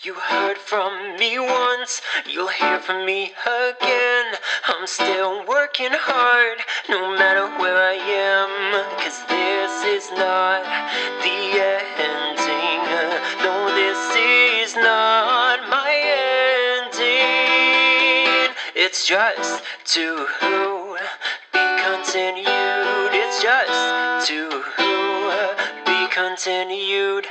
You heard from me once, you'll hear from me again. I'm still working hard, no matter where I am. 'Cause this is not the ending. No, this is not my ending. It's just to be continued. It's just to be continued.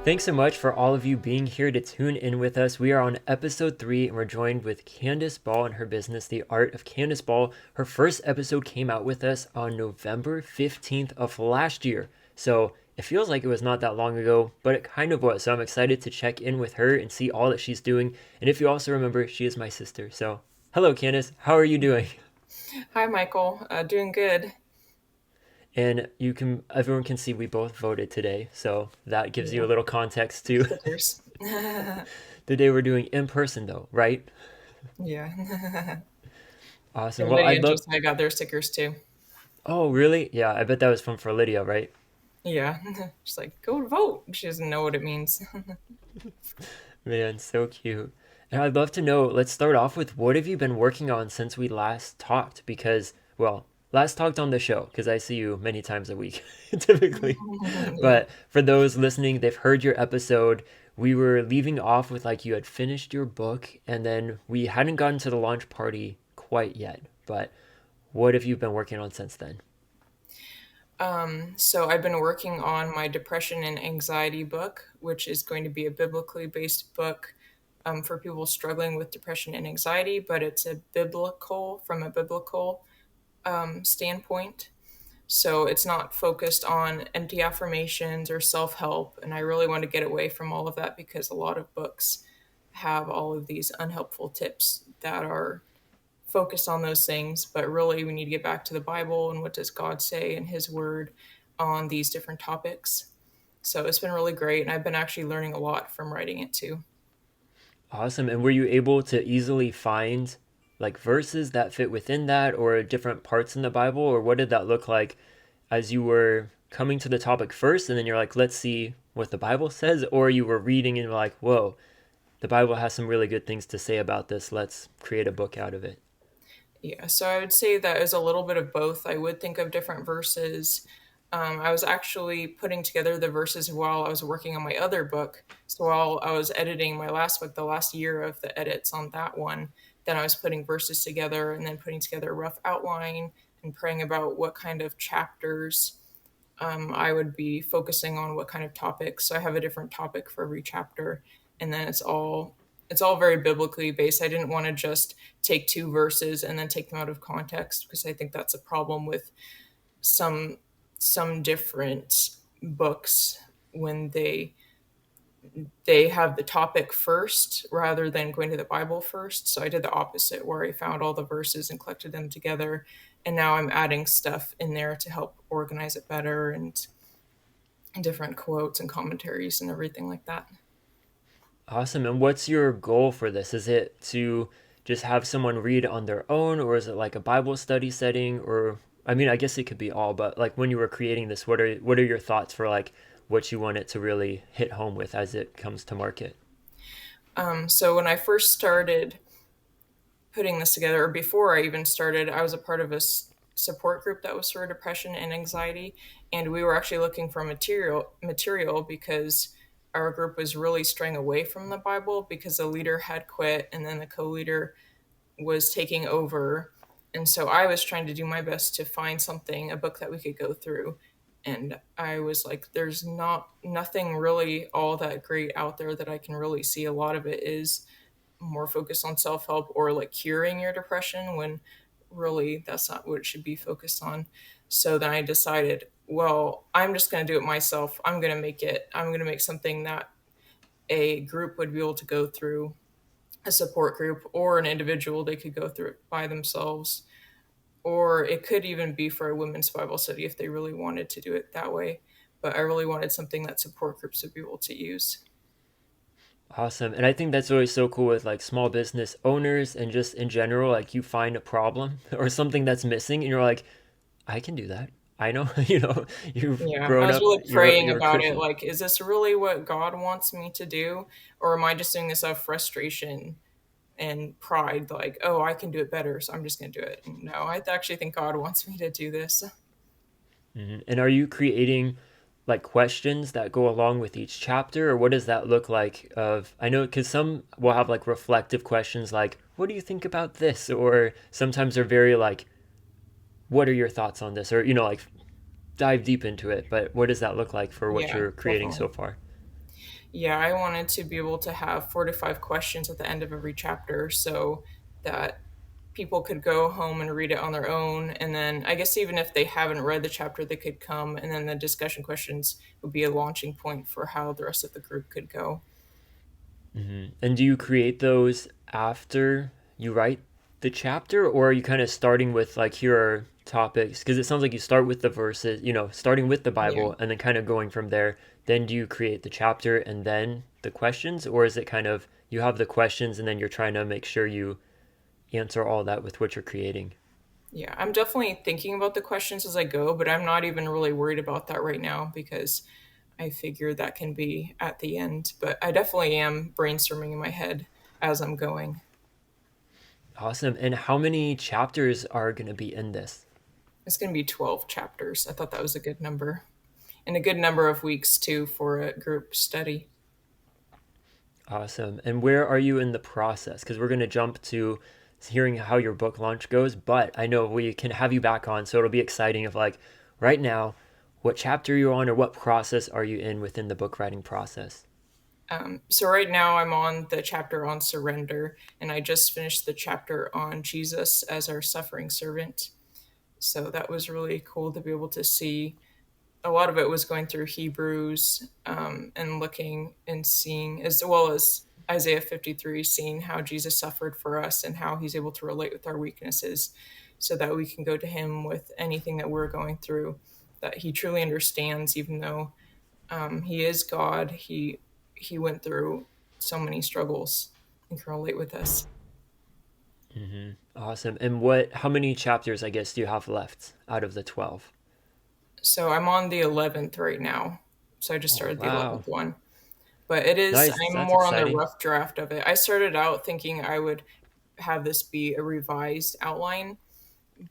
Thanks so much for all of you being here to tune in with us. We are on episode 3 and we're joined with Candace Ball and her business, The Art of Candace Ball. Her first episode came out with us on November 15th of last year. So it feels like it was not that long ago, but it kind of was. So I'm excited to check in with her and see all that she's doing. And if you also remember, she is my sister. So hello, Candace. How are you doing? Hi, Michael. Doing good. And everyone can see we both voted today. So that gives you Yeah, a little context to stickers. the day we're doing in person though, right? Yeah. Awesome. And Well, Lydia I'd and love. Josiah got their stickers too. Oh, really? Yeah, I bet that was fun for Lydia, right? Yeah. She's like, go vote. She doesn't know what it means. Man, so cute. And I'd love to know, let's start off with what have you been working on since we last talked? Because, well, last talked on the show, because I see you many times a week, typically. Yeah. But for those listening, they've heard your episode. We were leaving off with like you had finished your book, and then we hadn't gotten to the launch party quite yet. But what have you been working on since then? So I've been working on my depression and anxiety book, which is going to be a biblically based book for people struggling with depression and anxiety, but it's from a biblical standpoint. So it's not focused on empty affirmations or self help. And I really want to get away from all of that because a lot of books have all of these unhelpful tips that are focused on those things. But really, we need to get back to the Bible and what does God say in His Word on these different topics. So it's been really great. And I've been actually learning a lot from writing it too. Awesome. And were you able to easily find like verses that fit within that or different parts in the Bible? Or what did that look like as you were coming to the topic first and then you're like, let's see what the Bible says? Or you were reading and you're like, whoa, the Bible has some really good things to say about this. Let's create a book out of it. Yeah, so I would say that is a little bit of both. I would think of different verses. I was actually putting together the verses while I was working on my other book. So while I was editing my last book, the last year of the edits on that one, then I was putting verses together and then putting together a rough outline and praying about what kind of chapters I would be focusing on, what kind of topics. So I have a different topic for every chapter, and then it's all very biblically based. I didn't want to just take two verses and then take them out of context because I think that's a problem with some some different books when they have the topic first rather than going to the Bible first. So I did the opposite where I found all the verses and collected them together, and now I'm adding stuff in there to help organize it better and different quotes and commentaries and everything like that. Awesome. And what's your goal for this? Is it to just have someone read on their own, or is it like a Bible study setting? Or I mean, I guess it could be all, but like when you were creating this, what are your thoughts for like what you want it to really hit home with as it comes to market? So when I first started putting this together, or before I even started, I was a part of a support group that was for depression and anxiety, and we were actually looking for material because our group was really straying away from the Bible because the leader had quit and then the co-leader was taking over. And so I was trying to do my best to find something, a book that we could go through. And I was like, there's nothing really all that great out there that I can really see. A lot of it is more focused on self help or like curing your depression when really that's not what it should be focused on. So then I decided, well, I'm just going to do it myself. I'm going to make something that a group would be able to go through, a support group or an individual, they could go through it by themselves. Or it could even be for a women's Bible study if they really wanted to do it that way. But I really wanted something that support groups would be able to use. Awesome. And I think that's always so cool with like small business owners and just in general, like you find a problem or something that's missing and you're like, I can do that. I know, you've Yeah, I grown was up, really you're praying you're a about it. Christian. Like, is this really what God wants me to do? Or am I just doing this out of frustration and pride? Like, oh, I can do it better, so I'm just going to do it. No, I actually think God wants me to do this. And are you creating like questions that go along with each chapter, or what does that look like? Of I know because some will have like reflective questions, like "What do you think about this?" Or sometimes they're very like "What are your thoughts on this?" Or like dive deep into it. But what does that look like for what Yeah, you're creating so definitely. far? Yeah, I wanted to be able to have 4 to 5 questions at the end of every chapter so that people could go home and read it on their own. And then I guess even if they haven't read the chapter, they could come, and then the discussion questions would be a launching point for how the rest of the group could go. And do you create those after you write the chapter, or are you kind of starting with like here are topics? Because it sounds like you start with the verses, starting with the Yeah. Bible and then kind of going from there. Then do you create the chapter and then the questions, or is it kind of you have the questions and then you're trying to make sure you answer all that with what you're creating? Yeah, I'm definitely thinking about the questions as I go, but I'm not even really worried about that right now because I figure that can be at the end. But I definitely am brainstorming in my head as I'm going. Awesome. And how many chapters are going to be in this? It's going to be 12 chapters. I thought that was a good number and a good number of weeks too for a group study. Awesome. And where are you in the process? Because we're going to jump to hearing how your book launch goes, but I know we can have you back on, so it'll be exciting of like right now, what chapter you're on or what process are you in within the book writing process? So right now I'm on the chapter on surrender, and I just finished the chapter on Jesus as our suffering servant. So that was really cool to be able to see. A lot of it was going through Hebrews and looking and seeing, as well as Isaiah 53, seeing how Jesus suffered for us and how he's able to relate with our weaknesses so that we can go to him with anything that we're going through, that he truly understands, even though he is God. He went through so many struggles and can relate with us. Awesome. And how many chapters, I guess, do you have left out of the 12? So I'm on the 11th right now. So I just Oh, started the wow. 11th one. But it is, Nice. I'm That's more on the exciting. rough draft of it. I started out thinking I would have this be a revised outline,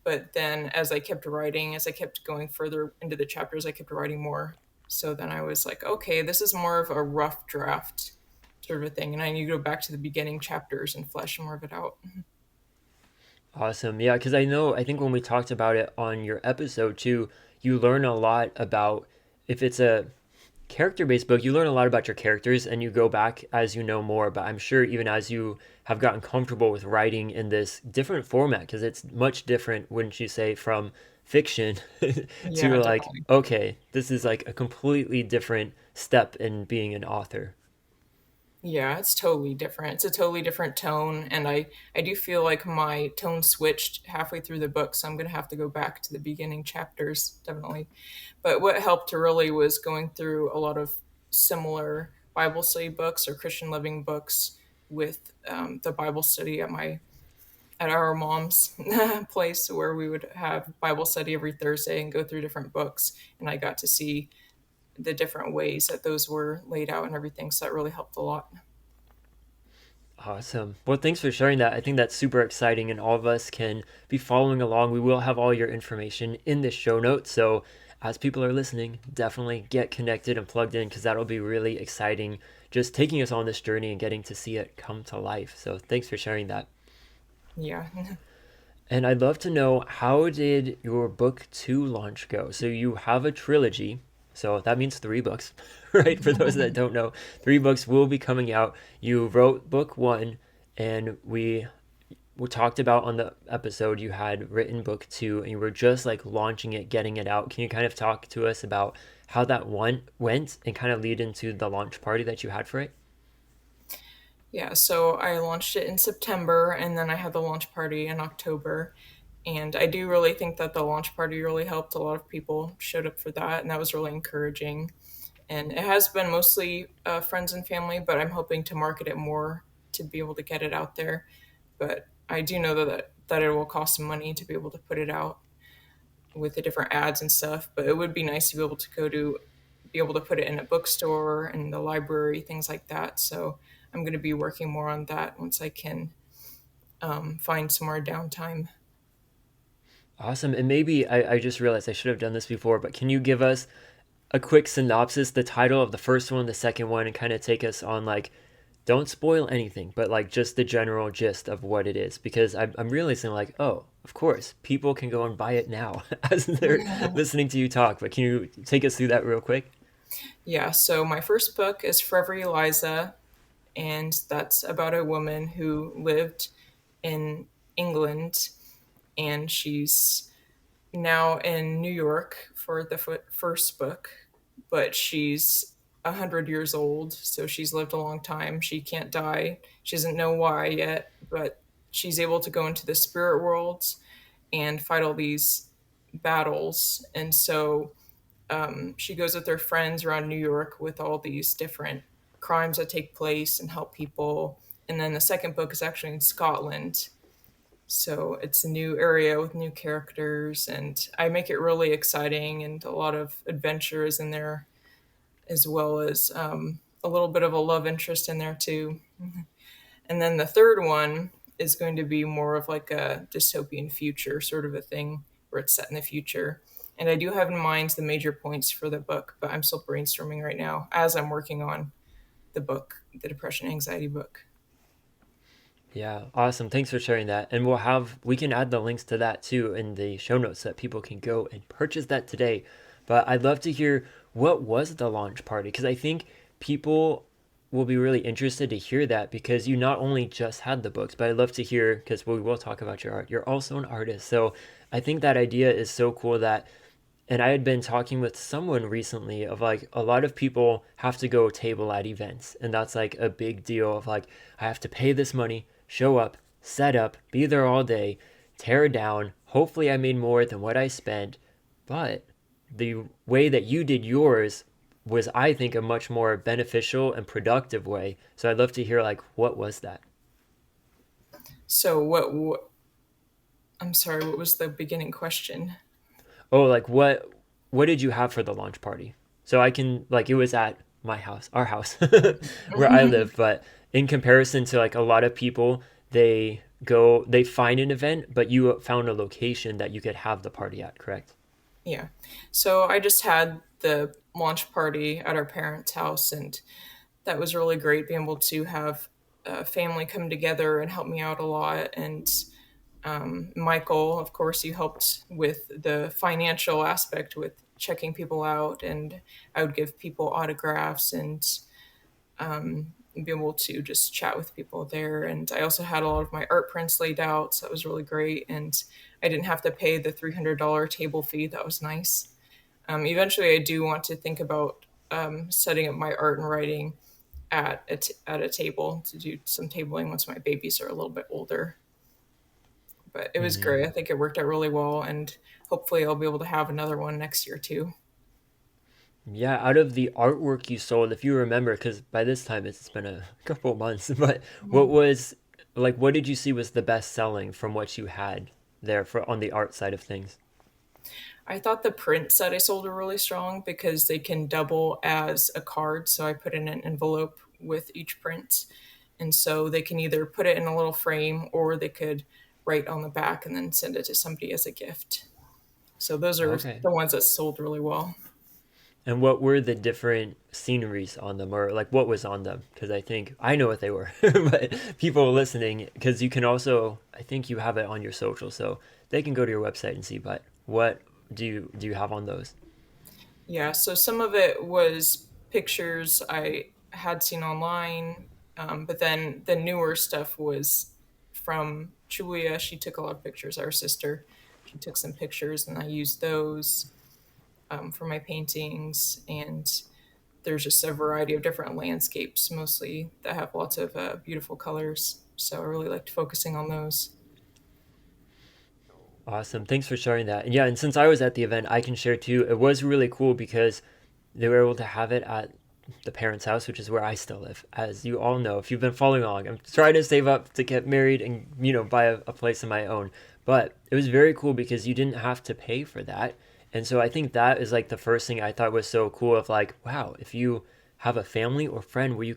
but then as I kept writing, as I kept going further into the chapters, I kept writing more. So then I was like, okay, this is more of a rough draft sort of a thing. And I need to go back to the beginning chapters and flesh more of it out. Awesome. Yeah, because I think when we talked about it on your episode too, you learn a lot about if it's a character based book, you learn a lot about your characters and you go back as you know more. But I'm sure even as you have gotten comfortable with writing in this different format, because it's much different, wouldn't you say, from fiction Yeah, to like, definitely. okay, this is like a completely different step in being an author. Yeah, it's totally different. It's a totally different tone, and I do feel like my tone switched halfway through the book, so I'm gonna have to go back to the beginning chapters, definitely. But what helped really was going through a lot of similar Bible study books or Christian living books with the Bible study at our mom's place, where we would have Bible study every Thursday and go through different books, and I got to see the different ways that those were laid out and everything, so that really helped a lot. Awesome. Well, thanks for sharing that. I think that's super exciting, and all of us can be following along. We will have all your information in the show notes. So, as people are listening, definitely get connected and plugged in because that'll be really exciting just taking us on this journey and getting to see it come to life. So, thanks for sharing that. Yeah. And I'd love to know how did your book two launch go? So, you have a trilogy. So, that means three books, right? For those that don't know, three books will be coming out. You wrote book one, and we talked about on the episode you had written book two and you were just like launching it, getting it out. Can you kind of talk to us about how that one went and kind of lead into the launch party that you had for it? Yeah, so I launched it in September and then I had the launch party in October. And I do really think that the launch party really helped. A lot of people showed up for that, and that was really encouraging. And it has been mostly friends and family, but I'm hoping to market it more to be able to get it out there. But I do know that it will cost some money to be able to put it out with the different ads and stuff. But it would be nice to be able to put it in a bookstore and the library, things like that. So I'm going to be working more on that once I can find some more downtime. Awesome. And maybe I just realized I should have done this before, but can you give us a quick synopsis, the title of the first one, the second one, and kind of take us on like, don't spoil anything, but like just the general gist of what it is? Because I'm realizing like, oh, of course, people can go and buy it now as they're listening to you talk. But can you take us through that real quick? Yeah, so my first book is Forever Eliza, and that's about a woman who lived in England, and she's now in New York for the first book, but she's 100 years old, so she's lived a long time. She can't die. She doesn't know why yet, but she's able to go into the spirit worlds and fight all these battles. And so she goes with her friends around New York with all these different crimes that take place and help people. And then the second book is actually in Scotland, so it's a new area with new characters, and I make it really exciting and a lot of adventures in there, as well as a little bit of a love interest in there too. And then the third one is going to be more of like a dystopian future sort of a thing where it's set in the future. And I do have in mind the major points for the book, but I'm still brainstorming right now as I'm working on the book, the depression anxiety book. Yeah, awesome. Thanks for sharing that. And we can add the links to that too in the show notes so that people can go and purchase that today. But I'd love to hear what was the launch party because I think people will be really interested to hear that because you not only just had the books, but I'd love to hear because we will talk about your art. You're also an artist. So I think that idea is so cool that and I had been talking with someone recently of like a lot of people have to go table at events, and that's like a big deal of like, I have to pay this money, show up, set up, be there all day, tear down. Hopefully, I made more than what I spent. But the way that you did yours was, I think, a much more beneficial and productive way. So I'd love to hear like, what was that? So, I'm sorry, what was the beginning question? Oh, like what did you have for the launch party? So I can like it was at my house, our house, where I live, but in comparison to like a lot of people, they find an event, but you found a location that you could have the party at, correct? Yeah. So I just had the launch party at our parents' house, and that was really great being able to have a family come together and help me out a lot. And Michael, of course, you helped with the financial aspect with checking people out, and I would give people autographs and be able to just chat with people there. And I also had a lot of my art prints laid out, so that was really great. And I didn't have to pay the $300 table fee. That was nice. Eventually, I do want to think about setting up my art and writing at a table to do some tabling once my babies are a little bit older. But it was Hmm. great. I think it worked out really well, and hopefully, I'll be able to have another one next year too. Yeah, out of the artwork you sold, if you remember, because by this time it's been a couple months, but what was what did you see was the best selling from what you had there for on the art side of things? I thought the prints that I sold were really strong because they can double as a card. So I put in an envelope with each print. And so they can either put it in a little frame or they could write on the back and then send it to somebody as a gift. So those are Okay. the ones that sold really well. And what were the different sceneries on them, or like what was on them? Because I think I know what they were, but people listening, because you can also, I think you have it on your social, so they can go to your website and see. But what do you have on those? Yeah, so some of it was pictures I had seen online, but then the newer stuff was from Julia. She took a lot of pictures, our sister. She took some pictures, and I used those for my paintings. And there's just a variety of different landscapes, mostly that have lots of beautiful colors. So I really liked focusing on those. Awesome. Thanks for sharing that. And yeah, and since I was at the event, I can share too. It was really cool because they were able to have it at the parents' house, which is where I still live. As you all know, if you've been following along, I'm trying to save up to get married and, buy a place of my own. But it was very cool because you didn't have to pay for that. And so I think that is like the first thing I thought was so cool of like, wow, if you have a family or friend where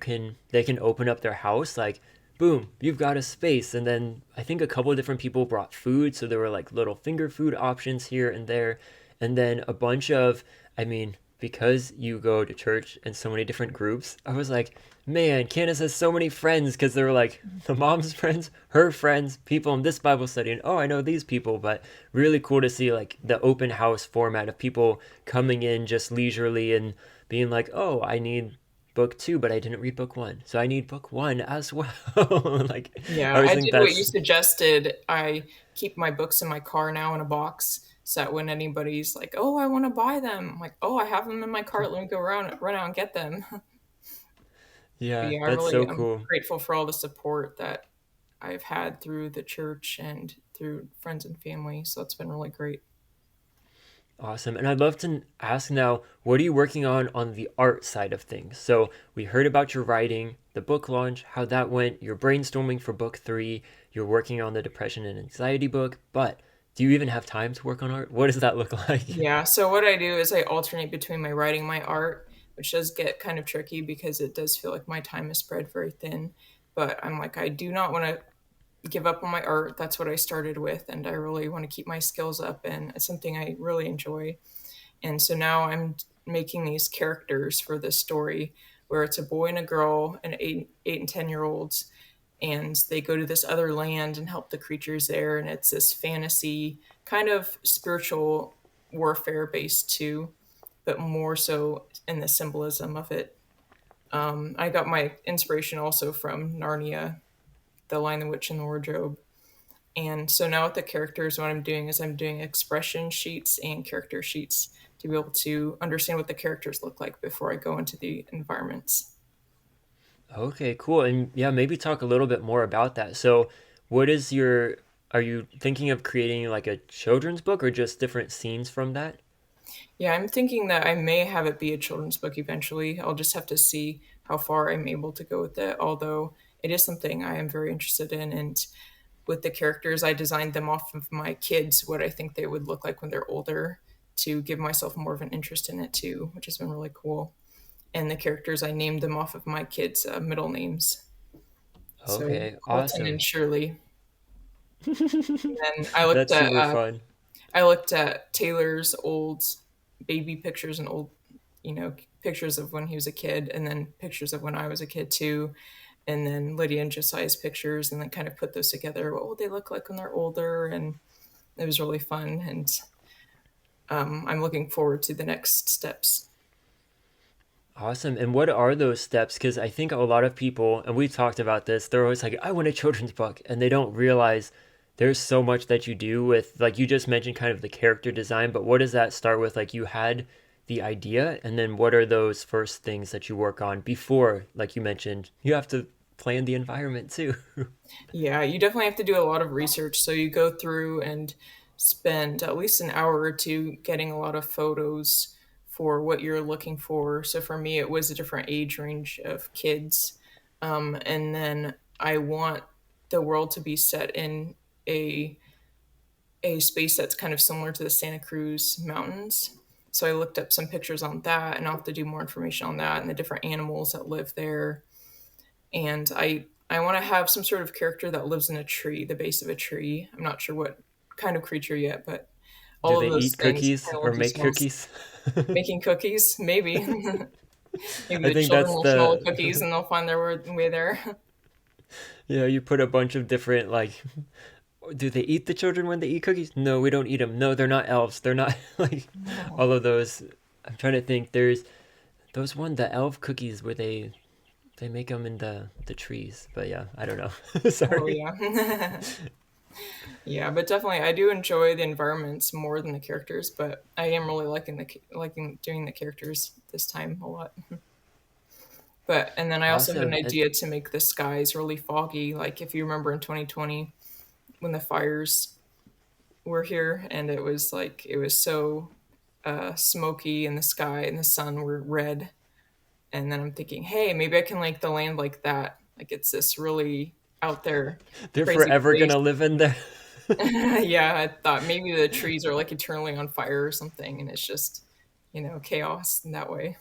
they can open up their house, like boom, you've got a space. And then I think a couple of different people brought food, so there were like little finger food options here and there. And then a bunch of, I mean, because you go to church in so many different groups, I was like, man, Candace has so many friends because they were like the mom's friends, her friends, people in this Bible study, and oh, I know these people. But really cool to see like the open house format of people coming in just leisurely and being like, oh, I need book two, but I didn't read book one, so I need book one as well. Like, I Yeah, always I think did what you that's suggested. I keep my books in my car now in a box so that when anybody's like, "Oh, I want to buy them," I'm like, "Oh, I have them in my cart. Let me go around, run out and get them." But yeah, yeah, that's so I'm cool. grateful for all the support that I've had through the church and through friends and family. So it's been really great. Awesome. And I'd love to ask now, what are you working on the art side of things? So we heard about your writing, the book launch, how that went. You're brainstorming for book three. You're working on the depression and anxiety book. But do you even have time to work on art? What does that look like? Yeah, so what I do is I alternate between my writing and my art, which does get kind of tricky because it does feel like my time is spread very thin. But I'm like, I do not want to give up on my art. That's what I started with, and I really want to keep my skills up, and it's something I really enjoy. And so now I'm making these characters for this story where it's a boy and a girl, and 8 and 10 year olds, and they go to this other land and help the creatures there. And it's this fantasy kind of spiritual warfare based too, but more so in the symbolism of it. I got my inspiration also from Narnia, The Lion, the Witch, and the Wardrobe. And so now with the characters, what I'm doing is I'm doing expression sheets and character sheets to be able to understand what the characters look like before I go into the environments. Okay, cool. And yeah, maybe talk a little bit more about that. So, what is your, are you thinking of creating like a children's book or just different scenes from that? Yeah, I'm thinking that I may have it be a children's book eventually. I'll just have to see how far I'm able to go with it, although it is something I am very interested in. And with the characters, I designed them off of my kids, what I think they would look like when they're older, to give myself more of an interest in it too, which has been really cool. And the characters, I named them off of my kids' middle names. So Okay, Colton and awesome. Shirley. And That's super fun. I looked at Taylor's old baby pictures and old, pictures of when he was a kid, and then pictures of when I was a kid too, and then Lydia and Josiah's pictures, and then kind of put those together. What would they look like when they're older? And it was really fun, and I'm looking forward to the next steps. Awesome. And what are those steps? Because I think a lot of people, and we've talked about this, they're always like, I want a children's book. And they don't realize there's so much that you do with, like, you just mentioned kind of the character design, but what does that start with? Like, you had the idea, and then what are those first things that you work on before, like you mentioned, you have to plan the environment too? Yeah, you definitely have to do a lot of research. So you go through and spend at least an hour or two getting a lot of photos for what you're looking for. So for me, it was a different age range of kids. And then I want the world to be set in a a space that's kind of similar to the Santa Cruz Mountains. So I looked up some pictures on that, and I'll have to do more information on that and the different animals that live there. And I want to have some sort of character that lives in a tree, the base of a tree. I'm not sure what kind of creature yet, but Do all they of those eat things cookies kind of or lend make themselves. cookies? Making cookies, maybe. Maybe I the think children that's will smell the the, cookies and they'll find their way there. you put a bunch of different, like, do they eat the children when they eat cookies? No, we don't eat them. No, they're not elves. They're not like all of those. I'm trying to think. There's those the elf cookies where they make them in the trees. But yeah, I don't know. Oh Sorry. yeah. Yeah, but definitely I do enjoy the environments more than the characters, but I am really liking doing the characters this time a lot. But and then I also have an Awesome. And idea to make the skies really foggy, like if you remember in 2020 when the fires were here and it was like it was so smoky in the sky and the sun were red. And then I'm thinking, hey, maybe I can like the land like that. Like it's this really out there they're crazy forever place gonna live in there. Yeah, I thought maybe the trees are like eternally on fire or something, and it's just, chaos in that way.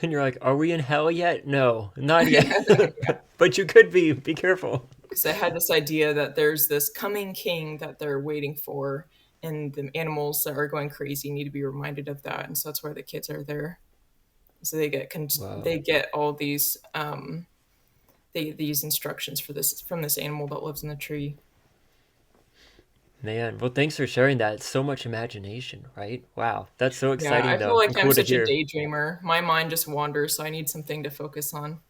And you're like, are we in hell yet? No, not yet. Yeah, yeah. But you could be. Be careful. Because I had this idea that there's this coming king that they're waiting for, and the animals that are going crazy need to be reminded of that, and so that's why the kids are there. So Whoa. they get all these these instructions for this from this animal that lives in the tree. Man, well, thanks for sharing that. It's so much imagination, right? Wow. That's so Yeah, exciting, I feel though, like and I'm cool to such a hear. daydreamer. My mind just wanders, so I need something to focus on.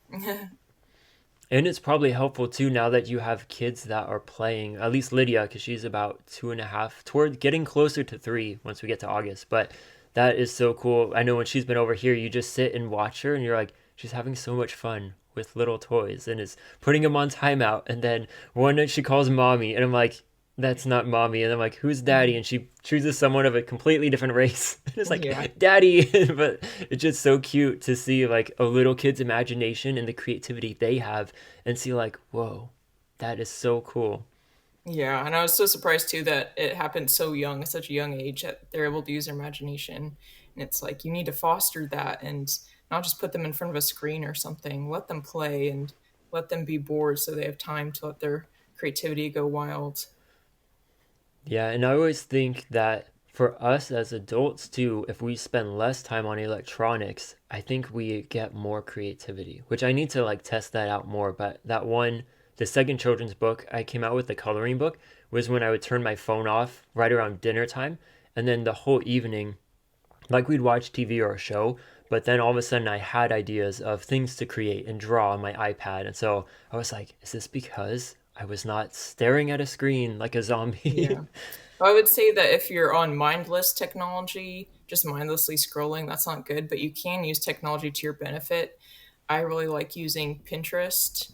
And it's probably helpful too now that you have kids that are playing, at least Lydia, because she's about 2.5, toward getting closer to 3 once we get to August. But that is so cool. I know when she's been over here, you just sit and watch her, and you're like, she's having so much fun with little toys and is putting them on timeout. And then one night she calls mommy, and I'm like, that's not mommy. And I'm like, who's daddy? And she chooses someone of a completely different race. And it's Yeah. like, daddy. But it's just so cute to see like a little kid's imagination and the creativity they have and see like, whoa, that is so cool. Yeah, and I was so surprised too that it happened so young, at such a young age, that they're able to use their imagination. And it's like you need to foster that and not just put them in front of a screen or something. Let them play and let them be bored so they have time to let their creativity go wild. Yeah, and I always think that for us as adults too, if we spend less time on electronics, I think we get more creativity, which I need to like test that out more. But that one, the second children's book I came out with, the coloring book, was when I would turn my phone off right around dinner time. And then the whole evening, like we'd watch TV or a show, but then all of a sudden I had ideas of things to create and draw on my iPad. And so I was like, is this because I was not staring at a screen like a zombie? Yeah. I would say that if you're on mindless technology, just mindlessly scrolling, that's not good, but you can use technology to your benefit. I really like using Pinterest.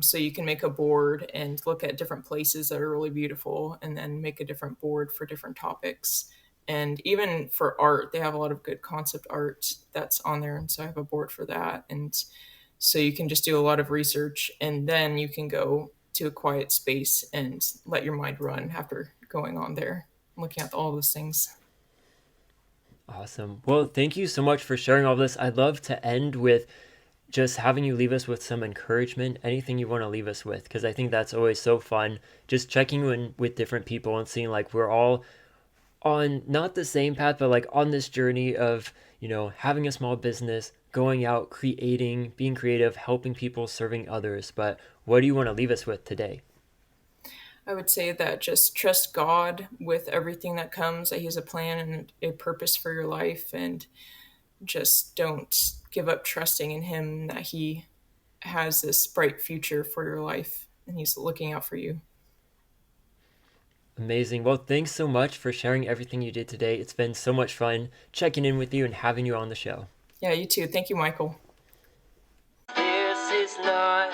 So you can make a board and look at different places that are really beautiful and then make a different board for different topics. And even for art, they have a lot of good concept art that's on there. And so I have a board for that. And so you can just do a lot of research and then you can go to a quiet space and let your mind run after going on there, looking at all those things. Awesome. Well, thank you so much for sharing all this. I'd love to end with just having you leave us with some encouragement, anything you want to leave us with, because I think that's always so fun. Just checking in with different people and seeing like we're all on not the same path, but like on this journey of, having a small business, going out, creating, being creative, helping people, serving others. But what do you want to leave us with today? I would say that just trust God with everything that comes, that He has a plan and a purpose for your life, and just don't give up trusting in Him that He has this bright future for your life and He's looking out for you. Amazing. Well, thanks so much for sharing everything you did today. It's been so much fun checking in with you and having you on the show. Yeah, you too. Thank you, Michael. This is not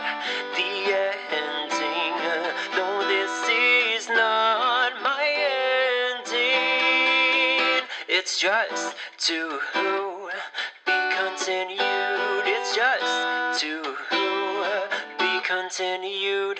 the ending. No, this is not my ending. It's just to be continued. It's just to be continued.